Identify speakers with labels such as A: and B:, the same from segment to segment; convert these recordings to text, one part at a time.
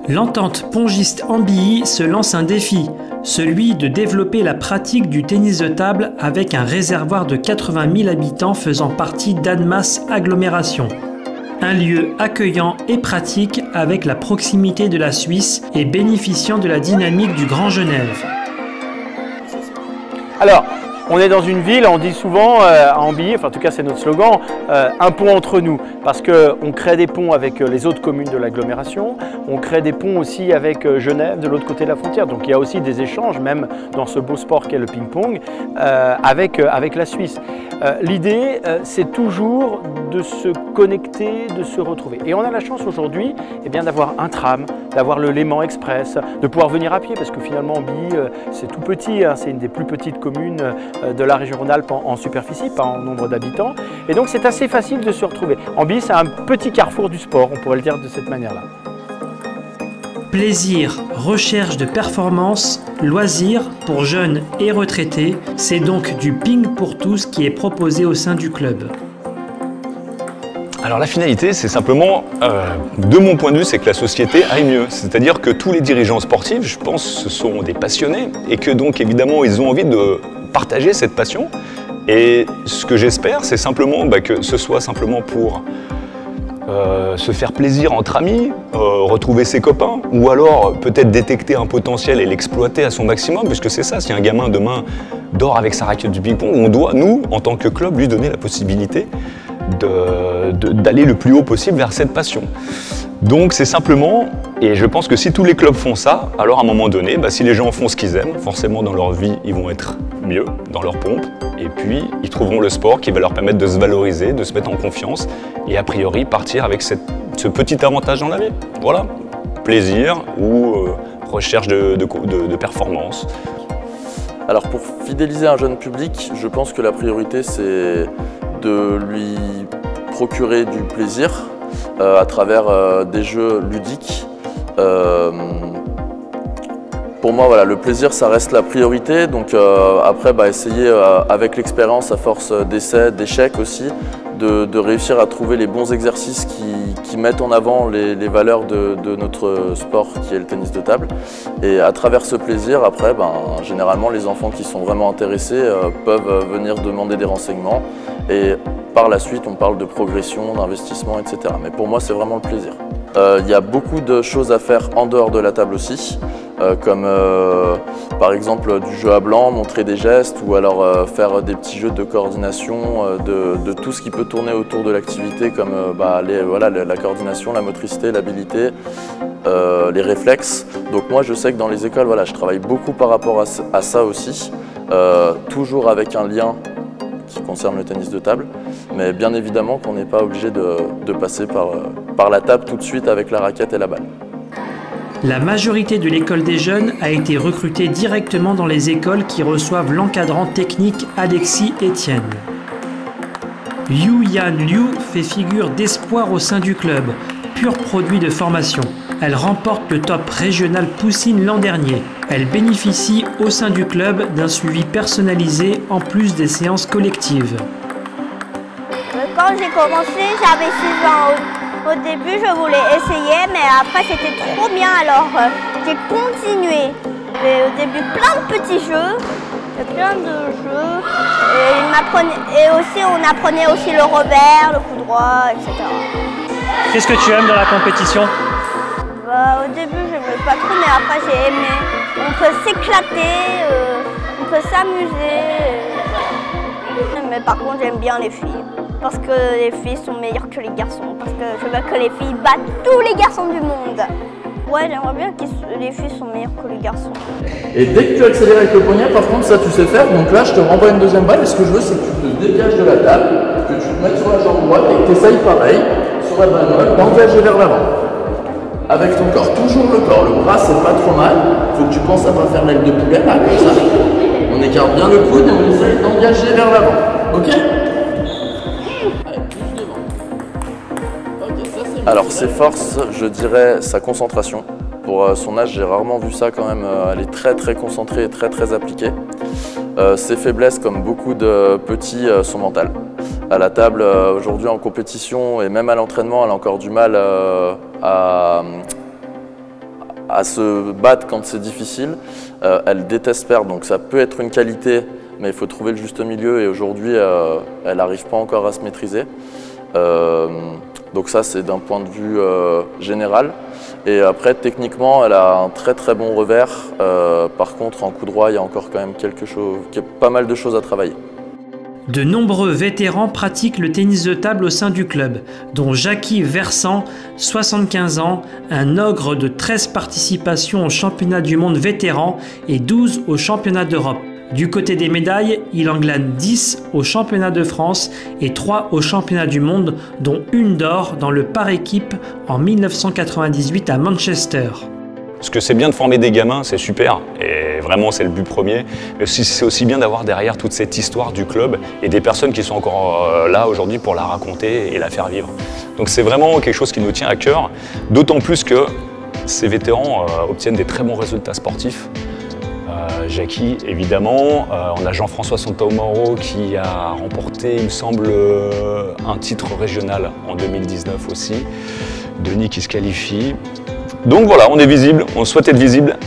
A: L'entente Pongiste Ambilly se lance un défi, celui de développer la pratique du tennis de table avec un réservoir de 80 000 habitants faisant partie d'Annemasse Agglomération. Un lieu accueillant et pratique avec la proximité de la Suisse et bénéficiant de la dynamique du Grand Genève.
B: Alors, on est dans une ville, on dit souvent à Ambilly, enfin en tout cas c'est notre slogan, un pont entre nous, parce qu'on crée des ponts avec les autres communes de l'agglomération, on crée des ponts aussi avec Genève de l'autre côté de la frontière, donc il y a aussi des échanges, même dans ce beau sport qu'est le ping-pong, avec la Suisse. L'idée, c'est toujours de se connecter, de se retrouver. Et on a la chance aujourd'hui d'avoir un tram, d'avoir le Léman Express, de pouvoir venir à pied, parce que finalement Ambilly, c'est tout petit, hein, c'est une des plus petites communes de la région Rhône-Alpes en superficie, pas en nombre d'habitants. Et donc c'est assez facile de se retrouver. Ambilly, c'est un petit carrefour du sport, on pourrait le dire de cette manière-là.
A: Plaisir, recherche de performance, loisirs pour jeunes et retraités, c'est donc du ping pour tous qui est proposé au sein du club.
C: Alors la finalité, c'est simplement, de mon point de vue, c'est que la société aille mieux. C'est-à-dire que tous les dirigeants sportifs, je pense, ce sont des passionnés et que donc évidemment, ils ont envie de partager cette passion. Et ce que j'espère, c'est simplement que ce soit simplement pour se faire plaisir entre amis, retrouver ses copains, ou alors peut-être détecter un potentiel et l'exploiter à son maximum, puisque c'est ça, si un gamin demain dort avec sa raquette du ping-pong, on doit, nous, en tant que club, lui donner la possibilité d'aller le plus haut possible vers cette passion. Donc c'est simplement, et je pense que si tous les clubs font ça, alors à un moment donné, si les gens font ce qu'ils aiment, forcément dans leur vie, ils vont être mieux dans leur pompe, et puis ils trouveront le sport qui va leur permettre de se valoriser, de se mettre en confiance, et a priori partir avec ce petit avantage dans la vie. Voilà, plaisir ou recherche de performance.
D: Alors pour fidéliser un jeune public, je pense que la priorité c'est de lui procurer du plaisir à travers des jeux ludiques. Pour moi, voilà, le plaisir, ça reste la priorité. Donc après, essayer avec l'expérience, à force d'essais, d'échecs aussi, de réussir à trouver les bons exercices qui mettent en avant les valeurs de notre sport qui est le tennis de table. Et à travers ce plaisir, après, généralement, les enfants qui sont vraiment intéressés peuvent venir demander des renseignements. Et par la suite, on parle de progression, d'investissement, etc. Mais pour moi, c'est vraiment le plaisir. Il y a beaucoup de choses à faire en dehors de la table aussi, comme par exemple du jeu à blanc, montrer des gestes, ou alors faire des petits jeux de coordination, de tout ce qui peut tourner autour de l'activité, comme la coordination, la motricité, l'habilité, les réflexes. Donc moi, je sais que dans les écoles, je travaille beaucoup par rapport à ça aussi, toujours avec un lien qui concerne le tennis de table, mais bien évidemment qu'on n'est pas obligé de passer par la table tout de suite avec la raquette et la balle.
A: La majorité de l'école des jeunes a été recrutée directement dans les écoles qui reçoivent l'encadrant technique Alexis Etienne. Yu Yan Liu fait figure d'espoir au sein du club, pur produit de formation. Elle remporte le top régional Poussine l'an dernier. Elle bénéficie au sein du club d'un suivi personnalisé en plus des séances collectives.
E: Quand j'ai commencé, j'avais 6 ans. Au début, je voulais essayer, mais après, c'était trop bien, alors j'ai continué. Au début, plein de petits jeux, plein de jeux. Et aussi, on apprenait aussi le revers, le coup droit, etc.
A: Qu'est-ce que tu aimes dans la compétition ?
E: Au début, je n'aimais pas trop, mais après, j'ai aimé. On peut s'éclater, on peut s'amuser. Mais par contre, j'aime bien les filles. Parce que les filles sont meilleures que les garçons. Parce que je veux que les filles battent tous les garçons du monde. Ouais, j'aimerais bien que les filles sont meilleures que les garçons.
F: Et dès que tu accélères avec le poignet, par contre, ça tu sais faire. Donc là, je te renvoie une deuxième balle. Et ce que je veux, c'est que tu te dégages de la table, que tu te mettes sur la jambe droite et que tu essayes pareil, sur la balle, d'engager vers l'avant. Avec ton corps, toujours le corps. Le bras, c'est pas trop mal. Il faut que tu penses à pas faire l'aile de poulet, là, comme ça. On écarte bien le coude et on essaye d'engager vers l'avant. Ok ?
D: Alors ses forces, je dirais sa concentration. Pour son âge, j'ai rarement vu ça quand même. Elle est très très concentrée et très très appliquée. Ses faiblesses, comme beaucoup de petits, sont mentales. À la table, aujourd'hui en compétition et même à l'entraînement, elle a encore du mal à à se battre quand c'est difficile. Elle déteste perdre, donc ça peut être une qualité, mais il faut trouver le juste milieu et aujourd'hui, elle n'arrive pas encore à se maîtriser. Donc ça, c'est d'un point de vue général. Et après, techniquement, elle a un très très bon revers. Par contre, en coup droit, il y a encore quand même pas mal de choses à travailler.
A: De nombreux vétérans pratiquent le tennis de table au sein du club, dont Jackie Versant, 75 ans, un ogre de 13 participations au championnat du monde vétéran et 12 au championnat d'Europe. Du côté des médailles, il en glane 10 au championnat de France et 3 au championnat du monde, dont une d'or dans le par équipe en 1998 à Manchester.
C: Parce que c'est bien de former des gamins, c'est super, et vraiment c'est le but premier. Mais c'est aussi bien d'avoir derrière toute cette histoire du club et des personnes qui sont encore là aujourd'hui pour la raconter et la faire vivre. Donc c'est vraiment quelque chose qui nous tient à cœur, d'autant plus que ces vétérans obtiennent des très bons résultats sportifs. Jackie, évidemment, on a Jean-François Santaumoro qui a remporté, il me semble, un titre régional en 2019 aussi. Denis qui se qualifie. Donc voilà, on est visible, on souhaite être visible.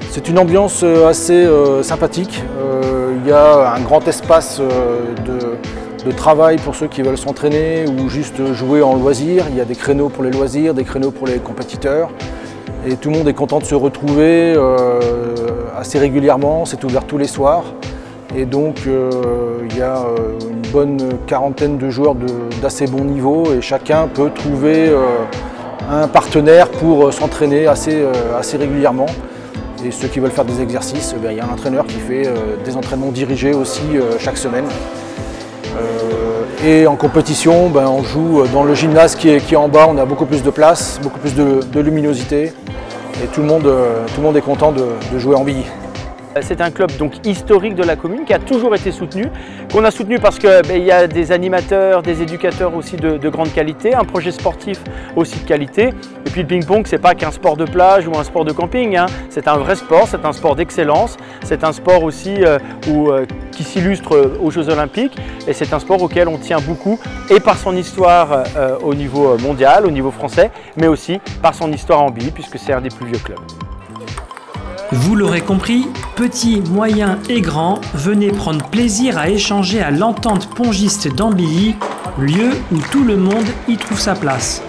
G: C'est une ambiance assez sympathique. Il y a un grand espace de travail pour ceux qui veulent s'entraîner ou juste jouer en loisir. Il y a des créneaux pour les loisirs, des créneaux pour les compétiteurs. Et tout le monde est content de se retrouver assez régulièrement, c'est ouvert tous les soirs. Et donc il y a une bonne quarantaine de joueurs d'assez bon niveau et chacun peut trouver un partenaire pour s'entraîner assez régulièrement. Et ceux qui veulent faire des exercices, il y a un entraîneur qui fait des entraînements dirigés aussi chaque semaine. Et en compétition, on joue dans le gymnase qui est en bas, on a beaucoup plus de place, beaucoup plus de luminosité. Et tout le monde est content de jouer en billes.
B: C'est un club donc historique de la commune qui a toujours été soutenu, qu'on a soutenu parce qu'il y a des animateurs, des éducateurs aussi de grande qualité, un projet sportif aussi de qualité. Et puis le ping-pong, c'est pas qu'un sport de plage ou un sport de camping, hein. C'est un vrai sport, c'est un sport d'excellence, c'est un sport aussi qui s'illustre aux Jeux Olympiques et c'est un sport auquel on tient beaucoup et par son histoire au niveau mondial, au niveau français, mais aussi par son histoire en billes puisque c'est un des plus vieux clubs.
A: Vous l'aurez compris, petits, moyens et grands, venez prendre plaisir à échanger à l'Entente Pongiste d'Ambilly, lieu où tout le monde y trouve sa place.